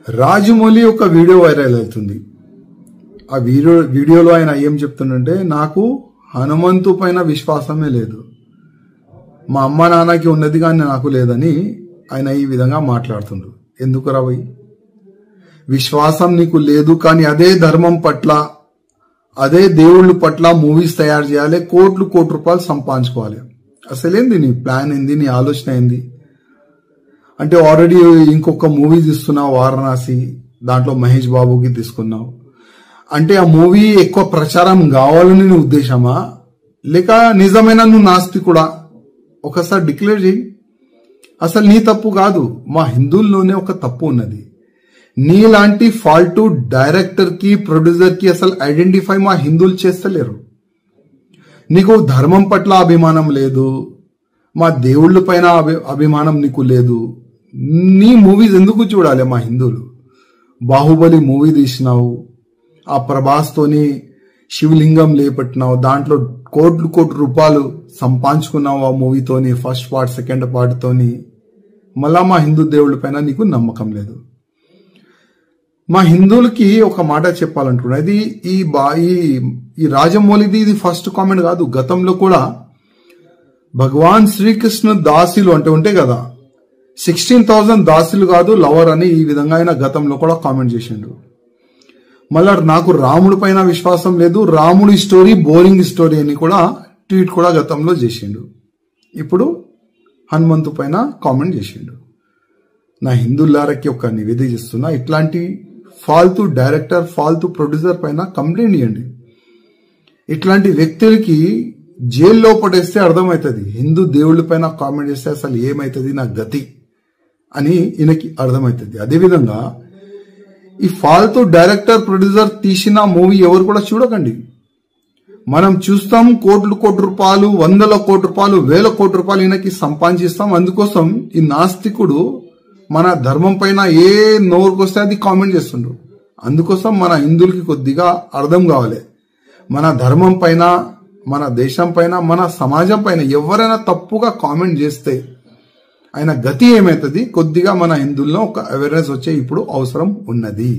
రాజమౌళి ఒక video viral అవుతుంది. ఆ వీడియోలో ఆయన ఏం చెప్తుండంటే, నాకు హనుమంతు పైన విశ్వాసమే లేదు, మా అమ్మ నాన్నకి ఉన్నది కానీ నాకు లేదని ఆయన ఈ విధంగా మాట్లాడుతుండ్రు. ఎందుకు రావై? విశ్వాసం నీకు లేదు కానీ అదే ధర్మం పట్ల, అదే దేవుళ్ళ పట్ల మూవీస్ తయారు చేయాలి, కోట్లు రూపాయలు సంపాదించుకోవాలి. అసలేంది నీ ప్లాన్ ఏంది, నీ ఆలోచన ఏంది? అంటే ఆల్రెడీ ఇంకొక మూవీ తీస్తున్నావు వారణాసి, దాంట్లో మహేష్ బాబుకి తీసుకున్నావు. అంటే ఆ మూవీ ఎక్కువ ప్రచారం కావాలని నీ ఉద్దేశమా, లేక నిజమైన నువ్వు నాస్తికుడా? ఒకసారి డిక్లేర్ చేయి. అసలు నీ తప్పు కాదు, మా హిందువుల్లోనే ఒక తప్పు ఉన్నది. నీలాంటి ఫాల్ట్ డైరెక్టర్ కి, ప్రొడ్యూసర్ కి అసలు ఐడెంటిఫై మా హిందువులు చేస్తలేరు. నీకు ధర్మం పట్ల అభిమానం లేదు, మా దేవుళ్ళ పైన అభిమానం నీకు లేదు. నీ మూవీస్ ఎందుకు చూడాలి మా హిందువులు? బాహుబలి మూవీ తీసినావు, ఆ ప్రభాస్ తోని శివలింగం లేపట్టినావు, దాంట్లో కోట్లు రూపాయలు సంపాదించుకున్నావు ఆ మూవీతోని, ఫస్ట్ పార్ట్ సెకండ్ పార్ట్ తోని. మళ్ళా మా హిందూ దేవుళ్ళ పైన నీకు నమ్మకం లేదు. మా హిందువులకి ఒక మాట చెప్పాలంటున్నా, ఇది ఈ రాజమౌళిది ఇది ఫస్ట్ కామెంట్ కాదు. గతంలో కూడా భగవాన్ శ్రీకృష్ణ దాసులు అంటే ఉంటాయి కదా, 16,000 దాసులు కాదు లవర్ అని ఈ విధంగా ఆయన గతంలో కూడా కామెంట్ చేసిండు. మళ్ళా నాకు రాముడి పైన విశ్వాసం లేదు, రాముడి స్టోరీ బోరింగ్ స్టోరీ అని కూడా ట్వీట్ కూడా గతంలో చేసిండు. ఇప్పుడు హనుమంతు పైన కామెంట్ చేసిండు. నా హిందువులారకి ఒక నివేదిక చేస్తున్నా, ఇట్లాంటి ఫాల్తూ డైరెక్టర్, ఫాల్తూ ప్రొడ్యూసర్ పైన కంప్లైంట్ ఇవ్వండి. ఇట్లాంటి వ్యక్తులకి జైల్లో పడేస్తే అర్థమవుతుంది, హిందూ దేవుళ్ళ పైన కామెంట్ చేస్తే అసలు ఏమవుతుంది నా గతి అని ఈయనకి అర్థమవుతుంది. అదేవిధంగా ఈ ఫాల్తూ డైరెక్టర్, ప్రొడ్యూసర్ తీసిన మూవీ ఎవరు కూడా చూడకండి. మనం చూస్తాం కోట్లు రూపాయలు, 100 కోట్ల రూపాయలు, 1000 కోట్ల రూపాయలు ఈయనకి సంపాదిస్తాం. అందుకోసం ఈ నాస్తికుడు మన ధర్మం పైన ఏ నోరుకొస్తే అది కామెంట్ చేస్తుండ్రు. అందుకోసం మన హిందువులకి కొద్దిగా అర్థం కావాలి, మన ధర్మం పైన, మన దేశం పైన, మన సమాజం పైన ఎవరైనా తప్పుగా కామెంట్ చేస్తే ఆయన గతి ఏమవుతుంది, కొద్దిగా మన హిందువుల్లో ఒక అవేర్నెస్ వచ్చే ఇప్పుడు అవసరం ఉన్నది.